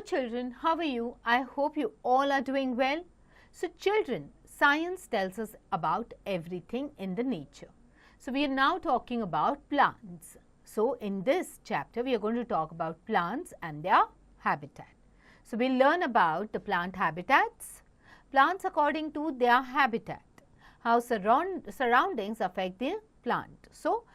children, how are you? I hope you all are doing well. So children, science tells us about everything in the nature. So we are now talking about plants. So in this chapter, we are going to talk about plants and their habitat. So we'll learn about the plant habitats, plants according to their habitat, how surroundings affect the plant. So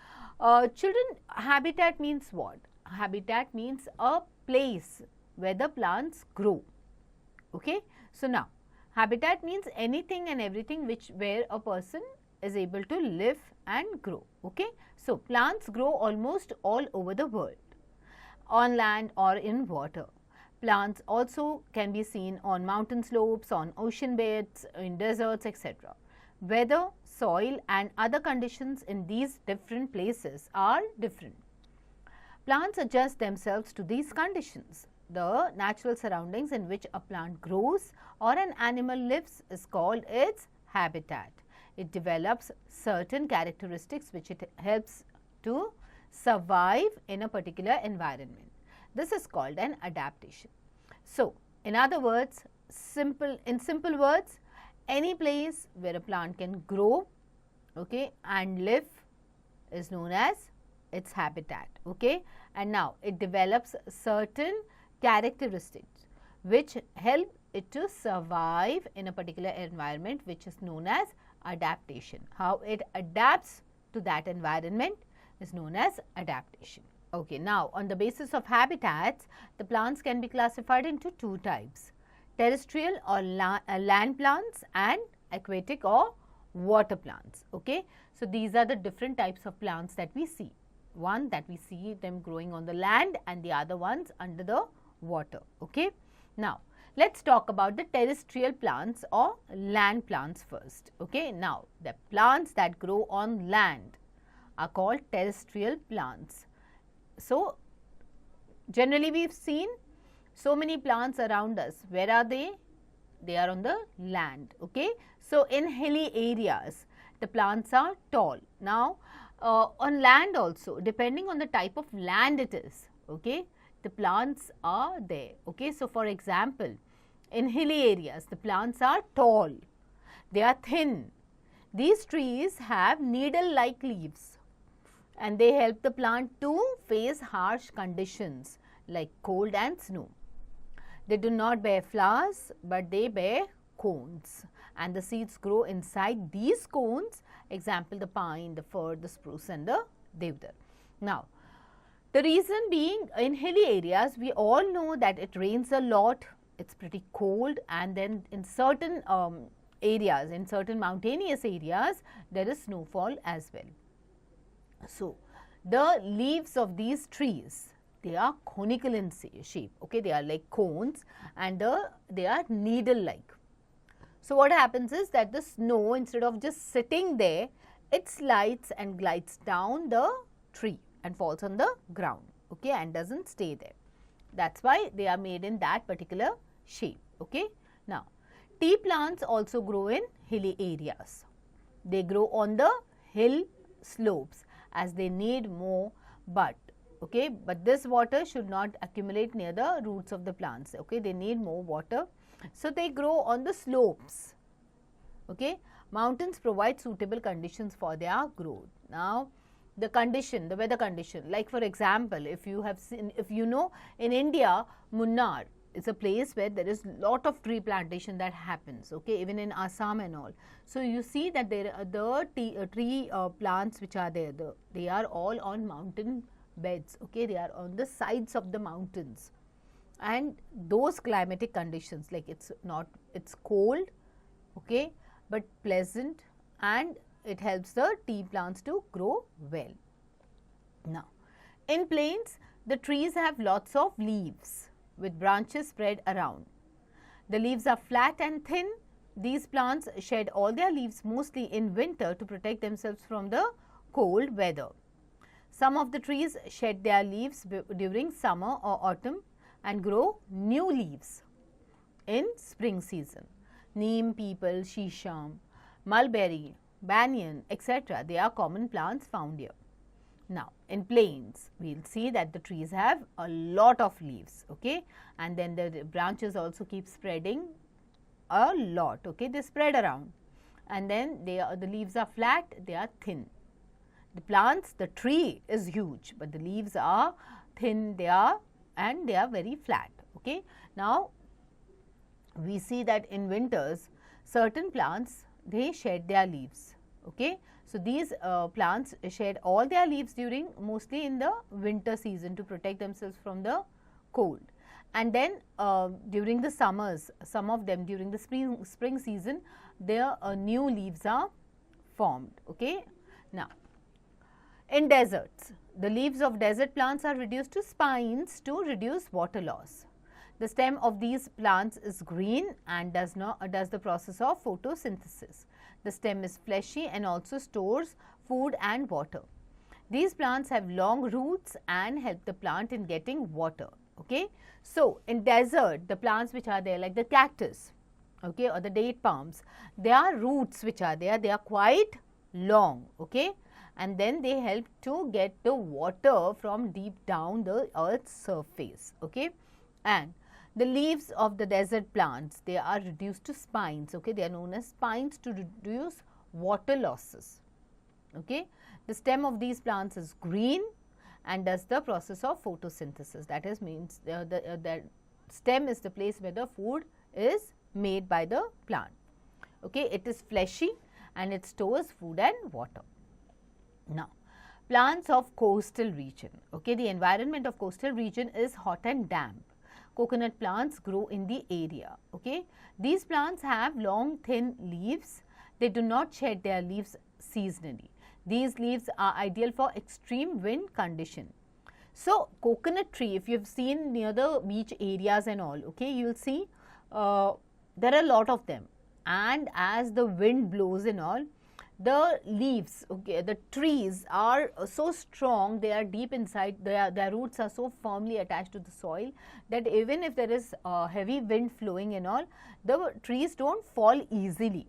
children, habitat means what? Habitat means a place where the plants grow. Okay. So now, habitat means anything and everything where a person is able to live and grow. Okay. So plants grow almost all over the world, on land or in water. Plants also can be seen on mountain slopes, on ocean beds, in deserts, etc. Weather, soil and other conditions in these different places are different. Plants adjust themselves to these conditions. The natural surroundings in which a plant grows or an animal lives is called its habitat. It develops certain characteristics which it helps to survive in a particular environment. This is called an adaptation. So, in other words, in simple words, any place where a plant can grow, okay, and live is known as its habitat. Okay. And now it develops certain characteristics which help it to survive in a particular environment, which is known as adaptation. How it adapts to that environment is known as adaptation. Okay. Now, on the basis of habitats, the plants can be classified into two types: terrestrial or land plants and aquatic or water plants. Okay. So, these are the different types of plants that we see. One that we see them growing on the land and the other ones under the water. Okay. Now, let us talk about the terrestrial plants or land plants first. Okay. Now, the plants that grow on land are called terrestrial plants. So, generally we have seen so many plants around us. Where are they? They are on the land. Okay. So, in hilly areas, the plants are tall. Now, on land also, depending on the type of land it is, okay, the plants are there. Okay. So, for example, in hilly areas, the plants are tall, they are thin. These trees have needle-like leaves and they help the plant to face harsh conditions like cold and snow. They do not bear flowers, but they bear cones, and the seeds grow inside these cones. Example, the pine, the fir, the spruce and the devdar. Now, the reason being, in hilly areas, we all know that it rains a lot, it is pretty cold, and then in certain areas, in certain mountainous areas, there is snowfall as well. So, the leaves of these trees, they are conical in shape, okay, they are like cones and they are needle-like. So, what happens is that the snow, instead of just sitting there, it slides and glides down the tree and falls on the ground, okay, and does not stay there. That is why they are made in that particular shape. Okay. Now, tea plants also grow in hilly areas. They grow on the hill slopes as they need more but. Okay, but this water should not accumulate near the roots of the plants. Okay, they need more water. So, they grow on the slopes. Okay. Mountains provide suitable conditions for their growth. Now, the weather condition, like for example, if you know, in India, Munnar is a place where there is lot of tree plantation that happens, okay, even in Assam and all. So, you see that there are the tree plants which are there, they are all on mountain beds, okay, they are on the sides of the mountains, and those climatic conditions, like it's cold, okay, but pleasant, and it helps the tea plants to grow well. Now, in plains, the trees have lots of leaves with branches spread around. The leaves are flat and thin. These plants shed all their leaves mostly in winter to protect themselves from the cold weather. Some of the trees shed their leaves during summer or autumn and grow new leaves in spring season. Neem, peepal, shisham, mulberry, banyan, etc. They are common plants found here. Now, in plains, we will see that the trees have a lot of leaves, okay, and then the branches also keep spreading a lot, okay, they spread around, and then the leaves are flat, they are thin. The plants, the tree is huge, but the leaves are thin, they are very flat, okay. Now, we see that in winters, certain plants, they shed their leaves, okay. So, these plants shed all their leaves during mostly in the winter season to protect themselves from the cold. And then during the summers, some of them during the spring season, their new leaves are formed, okay. Now, in deserts, the leaves of desert plants are reduced to spines to reduce water loss. The stem of these plants is green and does the process of photosynthesis. The stem is fleshy and also stores food and water. These plants have long roots and help the plant in getting water, okay. So, in desert, the plants which are there like the cactus, okay, or the date palms, their roots which are there, they are quite long, okay, and then they help to get the water from deep down the earth's surface, okay. And the leaves of the desert plants, they are reduced to spines, okay, they are known as spines to reduce water losses, okay. The stem of these plants is green and does the process of photosynthesis, that is means the stem is the place where the food is made by the plant, okay. It is fleshy and it stores food and water. Now, plants of coastal region, okay, the environment of coastal region is hot and damp. Coconut plants grow in the area, okay. These plants have long thin leaves, they do not shed their leaves seasonally. These leaves are ideal for extreme wind condition. So, coconut tree, if you have seen near the beach areas and all, okay, you will see there are a lot of them, and as the wind blows and all, the leaves, okay, the trees are so strong, they are deep inside, their roots are so firmly attached to the soil that even if there is heavy wind flowing and all, the trees do not fall easily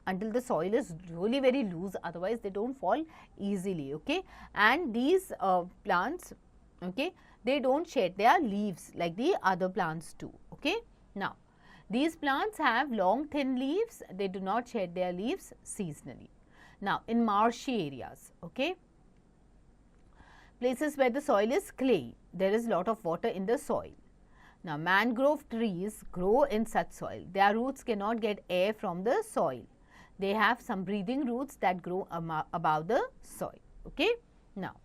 until the soil is really very loose, otherwise they do not fall easily, okay. And these plants, okay, they do not shed their leaves like the other plants do, okay. Now, these plants have long thin leaves, they do not shed their leaves seasonally. Now, in marshy areas, okay, places where the soil is clay, there is lot of water in the soil. Now, mangrove trees grow in such soil, their roots cannot get air from the soil. They have some breathing roots that grow above the soil, okay. Now,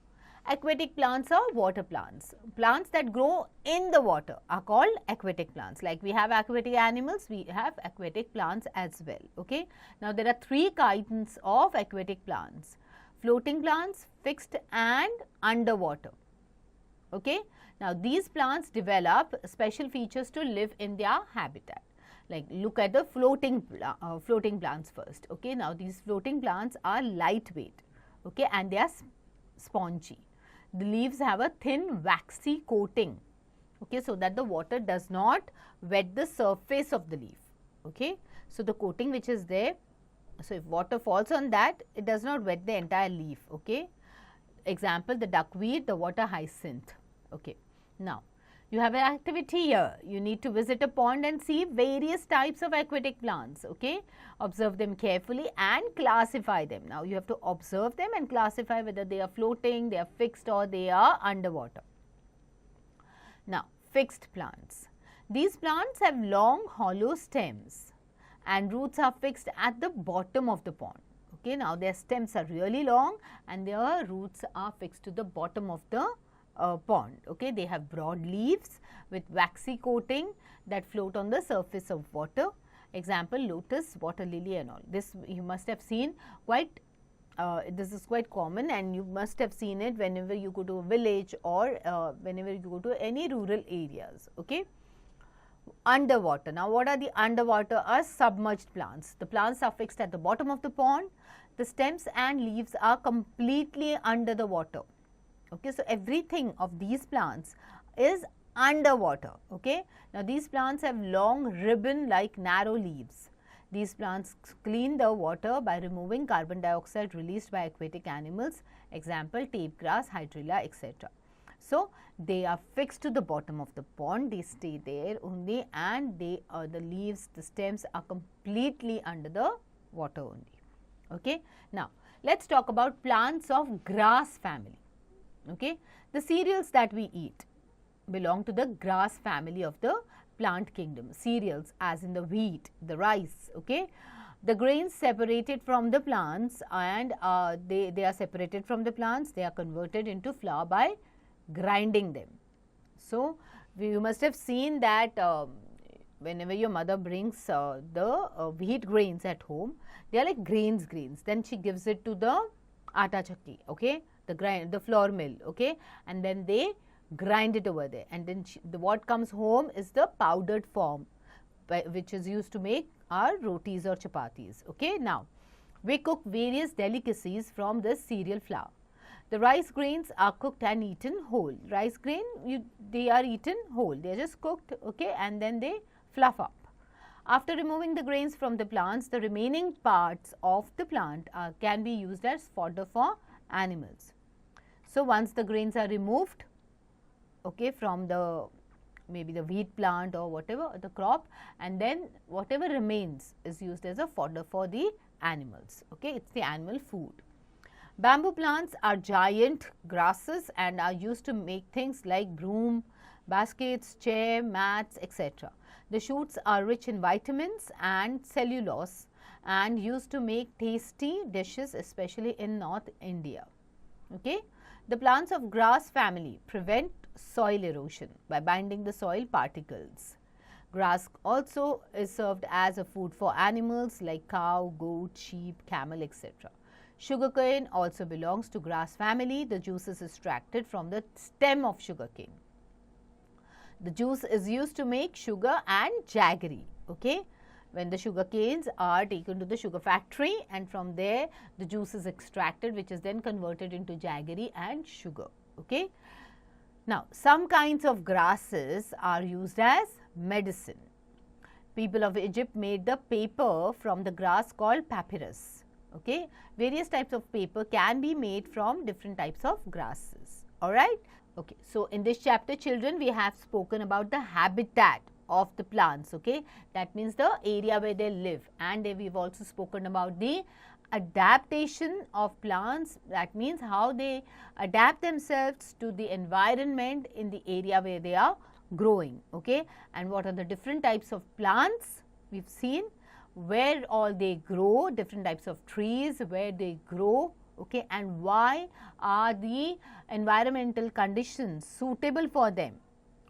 aquatic plants are water plants. Plants that grow in the water are called aquatic plants. Like we have aquatic animals, we have aquatic plants as well, okay. Now, there are three kinds of aquatic plants: floating plants, fixed and underwater, okay. Now, these plants develop special features to live in their habitat. Like look at the floating plants first, okay. Now, these floating plants are lightweight, okay, and they are spongy. The leaves have a thin waxy coating, okay, so that the water does not wet the surface of the leaf, okay. So, the coating which is there, so if water falls on that, it does not wet the entire leaf, okay. Example, the duckweed, the water hyacinth, okay. Now, you have an activity here. You need to visit a pond and see various types of aquatic plants, okay. Observe them carefully and classify them. Now, you have to observe them and classify whether they are floating, they are fixed or they are underwater. Now, fixed plants. These plants have long hollow stems and roots are fixed at the bottom of the pond, okay. Now, their stems are really long and their roots are fixed to the bottom of the pond, okay. They have broad leaves with waxy coating that float on the surface of water. Example, lotus, water lily and all. This you must have seen quite, this is quite common and you must have seen it whenever you go to a village or whenever you go to any rural areas, okay. Underwater. Now, what are the underwater? Are submerged plants. The plants are fixed at the bottom of the pond. The stems and leaves are completely under the water. Okay, so everything of these plants is underwater, okay. Now, these plants have long ribbon like narrow leaves. These plants clean the water by removing carbon dioxide released by aquatic animals, example tape grass, hydrilla, etc. So, they are fixed to the bottom of the pond, they stay there only, and they the leaves, the stems are completely under the water only. Okay. Now, let us talk about plants of grass family. Okay. The cereals that we eat belong to the grass family of the plant kingdom. Cereals as in the wheat, the rice. Okay. The grains separated from the plants, and they are separated from the plants, they are converted into flour by grinding them. So, you must have seen that whenever your mother brings the wheat grains at home, they are like grains, then she gives it to the atta chakki, okay, the flour mill, okay, and then they grind it over there, and then what comes home is the powdered form, which is used to make our rotis or chapatis. Okay. Now, we cook various delicacies from this cereal flour. The rice grains are cooked and eaten whole. Rice grain, they are eaten whole, they are just cooked, okay, and then they fluff up. After removing the grains from the plants, the remaining parts of the plant can be used as fodder for animals. So, once the grains are removed, okay, from the maybe the wheat plant or whatever the crop, and then whatever remains is used as a fodder for the animals. Okay, it is the animal food. Bamboo plants are giant grasses and are used to make things like broom, baskets, chair, mats, etc. The shoots are rich in vitamins and cellulose and used to make tasty dishes, especially in North India. Okay. The plants of grass family prevent soil erosion by binding the soil particles. Grass also is served as a food for animals like cow, goat, sheep, camel, etc. Sugarcane also belongs to grass family. The juice is extracted from the stem of sugarcane. The juice is used to make sugar and jaggery. Okay. When the sugar canes are taken to the sugar factory, and from there the juice is extracted, which is then converted into jaggery and sugar. Okay. Now, some kinds of grasses are used as medicine. People of Egypt made the paper from the grass called papyrus. Okay. Various types of paper can be made from different types of grasses. Alright. Okay. So, in this chapter, children, we have spoken about the habitat of the plants. Okay. That means the area where they live, and we have also spoken about the adaptation of plants. That means how they adapt themselves to the environment in the area where they are growing. Okay. And what are the different types of plants we have seen, where all they grow, different types of trees, where they grow, okay, and why are the environmental conditions suitable for them,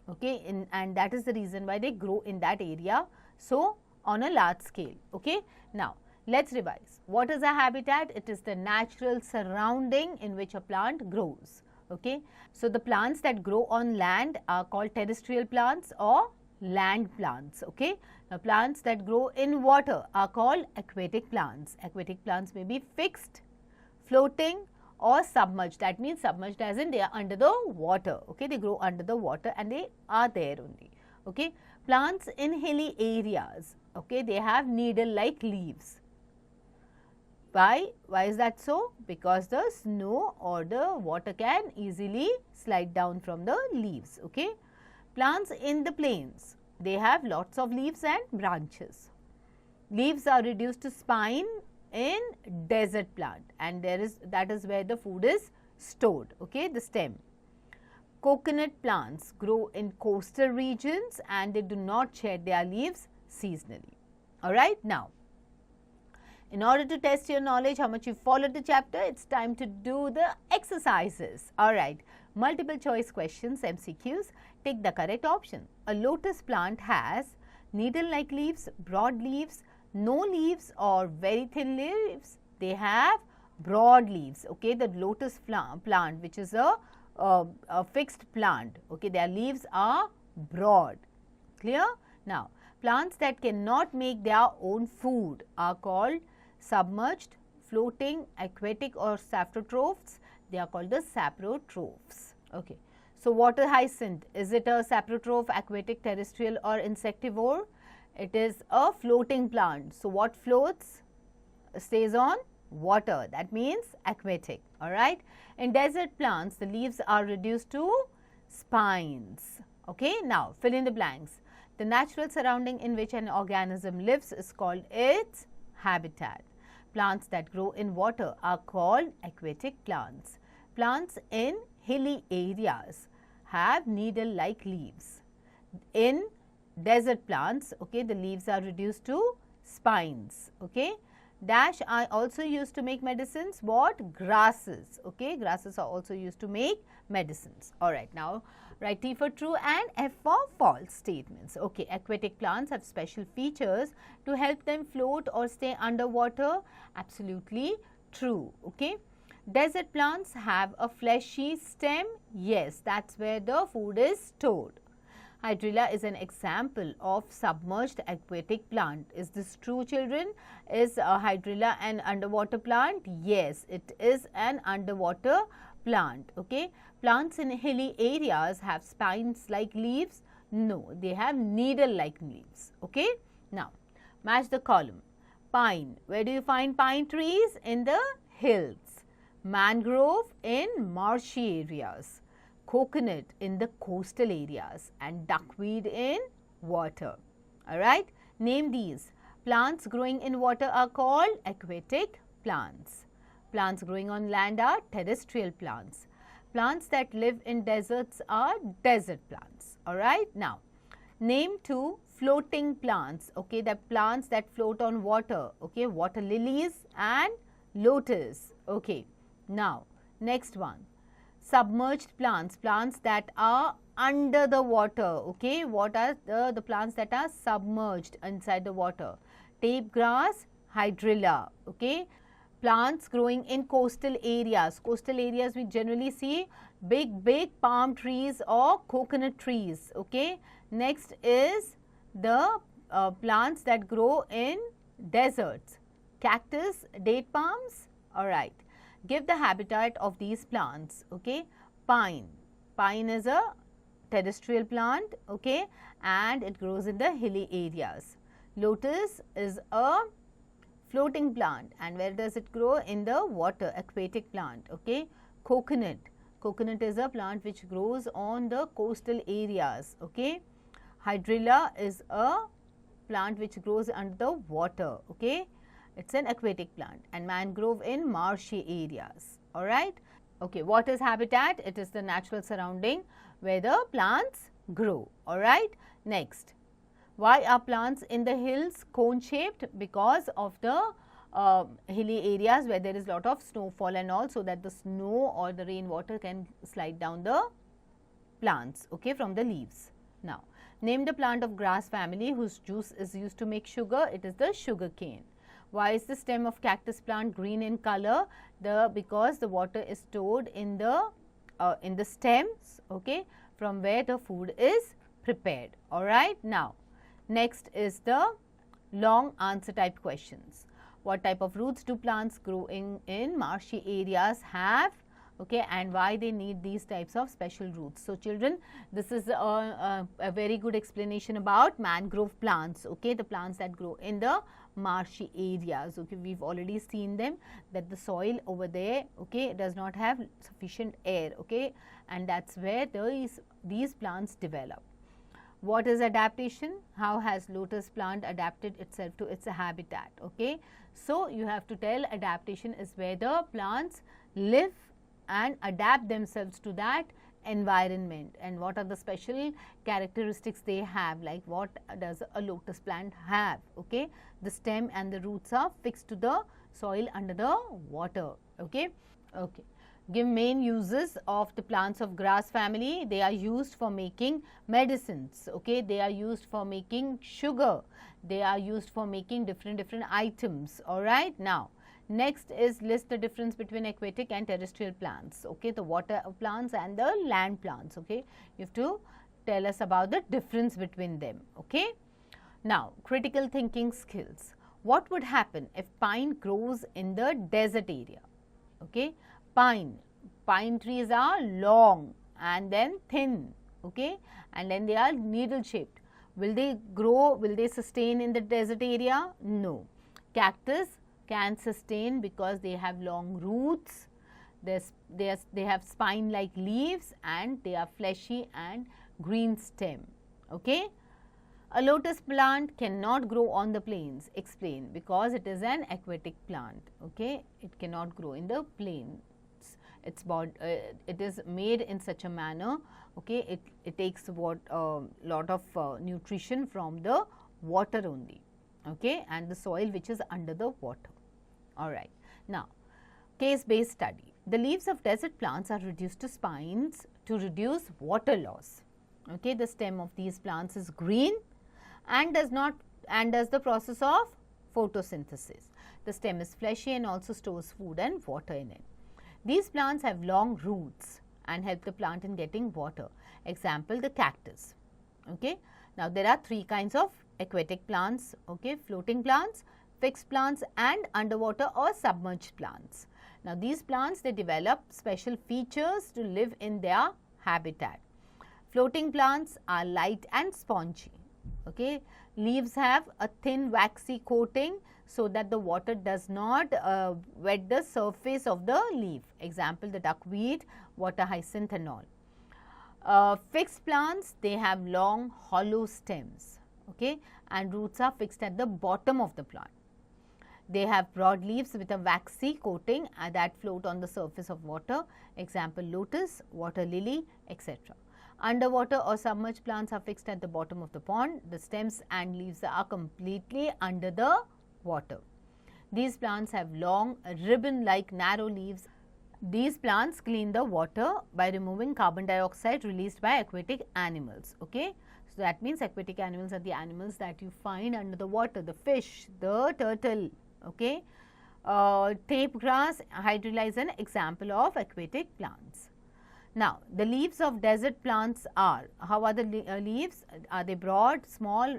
okay, and that is the reason why they grow in that area, so on a large scale. Okay. Now, let us revise. What is a habitat? It is the natural surrounding in which a plant grows. Okay. So, the plants that grow on land are called terrestrial plants or land plants. Okay. Now, plants that grow in water are called aquatic plants. Aquatic plants may be fixed, floating, or submerged. That means submerged as in they are under the water. Okay. They grow under the water and they are there only. Okay. Plants in hilly areas, okay, they have needle-like leaves. Why is that so? Because the snow or the water can easily slide down from the leaves. Okay. Plants in the plains, they have lots of leaves and branches. Leaves are reduced to spine in desert plant, and that is where the food is stored. Okay, the stem. Coconut plants grow in coastal regions and they do not shed their leaves seasonally. Alright, now, in order to test your knowledge, how much you followed the chapter, it's time to do the exercises. Alright, multiple choice questions, MCQs. Take the correct option. A lotus plant has needle-like leaves, broad leaves, no leaves, or very thin leaves. They have broad leaves. Okay, the lotus plant, which is a fixed plant. Okay, their leaves are broad. Clear? Now, plants that cannot make their own food are called submerged, floating, aquatic, or saprotrophs. They are called the saprotrophs. Okay. So, water hyacinth, is it a saprotroph, aquatic, terrestrial, or insectivore? It is a floating plant. So, what floats? Stays on water. That means aquatic. Alright. In desert plants, the leaves are reduced to spines. Okay. Now, fill in the blanks. The natural surrounding in which an organism lives is called its habitat. Plants that grow in water are called aquatic plants. Plants in hilly areas have needle-like leaves. In desert plants, okay, the leaves are reduced to spines. Okay. Dash are also used to make medicines. What? Grasses. Okay. Grasses are also used to make medicines. Alright. Now, write T for true and F for false statements. Okay. Aquatic plants have special features to help them float or stay underwater. Absolutely true. Okay. Desert plants have a fleshy stem. Yes, that's where the food is stored. Hydrilla is an example of submerged aquatic plant. Is this true, children? Is Hydrilla an underwater plant? Yes, it is an underwater plant. Okay. Plants in hilly areas have spines like leaves. No, they have needle like leaves. Okay. Now, match the column. Pine. Where do you find pine trees? In the hills. Mangrove in marshy areas. Coconut in the coastal areas, and duckweed in water. Alright. Name these. Plants growing in water are called aquatic plants. Plants growing on land are terrestrial plants. Plants that live in deserts are desert plants. Alright. Now, name two floating plants. Okay. The plants that float on water. Okay. Water lilies and lotus. Okay. Now, next one. Submerged plants, plants that are under the water. Okay, what are the plants that are submerged inside the water? Tape grass, hydrilla. Okay, plants growing in coastal areas. Coastal areas we generally see big palm trees or coconut trees. Okay, next is the plants that grow in deserts. Cactus, date palms. Alright. Give the habitat of these plants. Okay. Pine. Pine is a terrestrial plant. Okay. And it grows in the hilly areas. Lotus is a floating plant. And where does it grow? In the water, aquatic plant. Okay. Coconut. Coconut is a plant which grows on the coastal areas. Okay. Hydrilla is a plant which grows under the water. Okay. It's an aquatic plant, and mangrove in marshy areas. Alright. Okay. What is habitat? It is the natural surrounding where the plants grow. Alright. Next. Why are plants in the hills cone shaped? Because of the hilly areas where there is lot of snowfall and all, so that the snow or the rainwater can slide down the plants, okay, from the leaves. Now, name the plant of grass family whose juice is used to make sugar. It is the sugar cane. Why is the stem of cactus plant green in color? Because the water is stored in the stems, okay, from where the food is prepared. Alright. Now, next is the long answer type questions. What type of roots do plants growing in marshy areas have? Okay, and why they need these types of special roots. So, children, this is a very good explanation about mangrove plants, okay, the plants that grow in the marshy areas. Okay, we've already seen them, that the soil over there, okay, does not have sufficient air, okay, and that's where these plants develop. What is adaptation? How has lotus plant adapted itself to its habitat? Okay, so you have to tell adaptation is where the plants live and adapt themselves to that environment, and what are the special characteristics they have, like what does a lotus plant have. Okay, the stem and the roots are fixed to the soil under the water. Okay. Okay. Give main uses of the plants of grass family. They are used for making medicines. Okay, they are used for making sugar. They are used for making different items. All right. Now, next is list the difference between aquatic and terrestrial plants. Okay, the water plants and the land plants. Okay, you have to tell us about the difference between them. Okay. Now, critical thinking skills. What would happen if pine grows in the desert area? Okay, pine trees are long and then thin. Okay, and then they are needle shaped. Will they grow, will they sustain in the desert area? No. Cactus can sustain because they have long roots, they have spine-like leaves, and they are fleshy and green stem. Okay? A lotus plant cannot grow on the plains. Explain. Because it is an aquatic plant. Okay? It cannot grow in the plains. It is made in such a manner. Okay? It takes lot of nutrition from the water only. Okay? And the soil which is under the water. Alright. Now, case based study. The leaves of desert plants are reduced to spines to reduce water loss. Okay? The stem of these plants is green and does the process of photosynthesis. The stem is fleshy and also stores food and water in it. These plants have long roots and help the plant in getting water. Example, the cactus. Okay? Now, there are three kinds of aquatic plants, okay? Floating plants, fixed plants, and underwater or submerged plants. Now, these plants, they develop special features to live in their habitat. Floating plants are light and spongy. Okay? Leaves have a thin waxy coating so that the water does not wet the surface of the leaf. Example, the duckweed, water hyacinth and all. Fixed plants, they have long hollow stems, okay, and roots are fixed at the bottom of the plant. They have broad leaves with a waxy coating that float on the surface of water. Example, lotus, water lily, etc. Underwater or submerged plants are fixed at the bottom of the pond. The stems and leaves are completely under the water. These plants have long, ribbon-like narrow leaves. These plants clean the water by removing carbon dioxide released by aquatic animals. Okay? So, that means aquatic animals are the animals that you find under the water, the fish, the turtle. Okay? Tape grass, hydrilla is an example of aquatic plants. Now, the leaves of desert plants are, how are the leaves? Are they broad, small,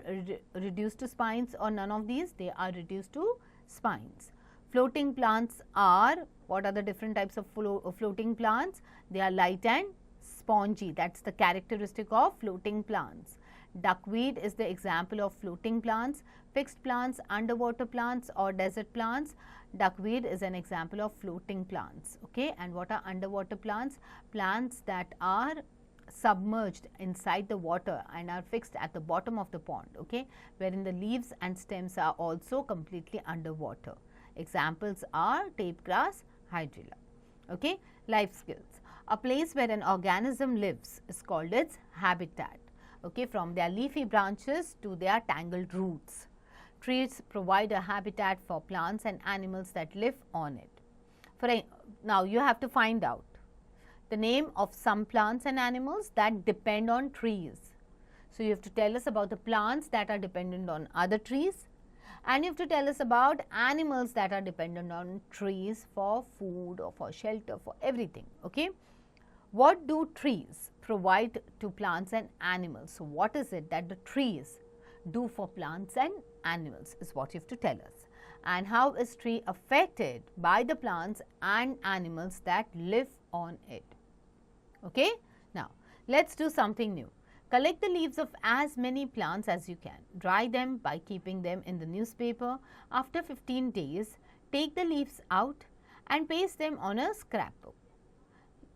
reduced to spines, or none of these? They are reduced to spines. Floating plants are, what are the different types of floating plants? They are light and spongy. That is the characteristic of floating plants. Duckweed is the example of floating plants. Fixed plants, underwater plants or desert plants. Duckweed is an example of floating plants. Okay? And what are underwater plants? Plants that are submerged inside the water and are fixed at the bottom of the pond, okay, wherein the leaves and stems are also completely underwater. Examples are tape grass, hydrilla. Okay? Life skills. A place where an organism lives is called its habitat. Okay? From their leafy branches to their tangled roots. Trees provide a habitat for plants and animals that live on it. Now, you have to find out the name of some plants and animals that depend on trees. So, you have to tell us about the plants that are dependent on other trees, and you have to tell us about animals that are dependent on trees for food or for shelter, for everything. Okay? What do trees provide to plants and animals? So, what is it that the trees do for plants and animals is what you have to tell us. And how is tree affected by the plants and animals that live on it? Okay? Now, let us do something new. Collect the leaves of as many plants as you can. Dry them by keeping them in the newspaper. After 15 days, take the leaves out and paste them on a scrapbook.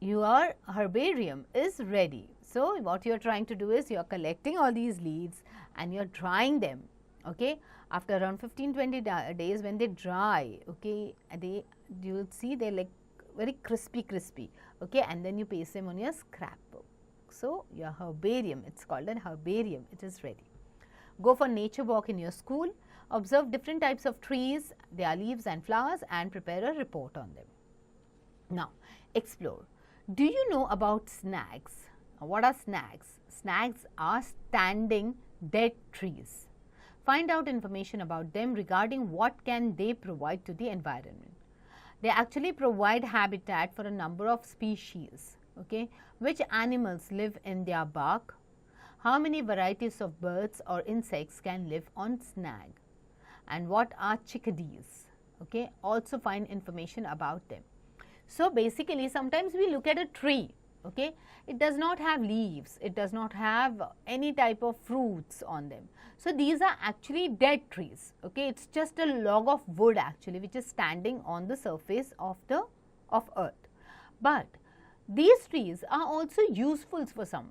Your herbarium is ready. So, what you are trying to do is you are collecting all these leaves and you are drying them. Okay? After around 15-20 days, when they dry, okay, you will see they are like very crispy, okay, and then you paste them on your scrapbook. So, your herbarium, it is called an herbarium, it is ready. Go for nature walk in your school, observe different types of trees, their leaves and flowers, and prepare a report on them. Now, explore. Do you know about snags? What are snags? Snags are standing dead trees. Find out information about them regarding what can they provide to the environment. They actually provide habitat for a number of species. Okay? Which animals live in their bark? How many varieties of birds or insects can live on snag? And what are chickadees? Okay? Also find information about them. So, basically sometimes we look at a tree okay? It does not have leaves, it does not have any type of fruits on them. So, these are actually dead trees, okay? It's just a log of wood actually which is standing on the surface of earth. But these trees are also useful for some,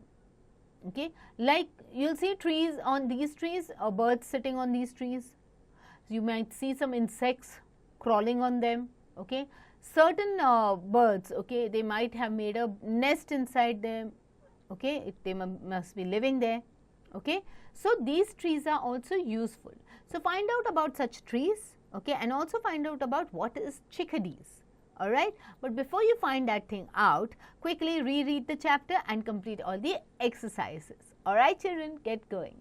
okay? Like you will see trees on these trees, birds sitting on these trees. You might see some insects crawling on them, okay? Certain birds, okay, they might have made a nest inside them, okay, they must be living there, okay. So, these trees are also useful. So, find out about such trees, okay, and also find out about what is chickadees, alright. But before you find that thing out, quickly reread the chapter and complete all the exercises, alright children, get going.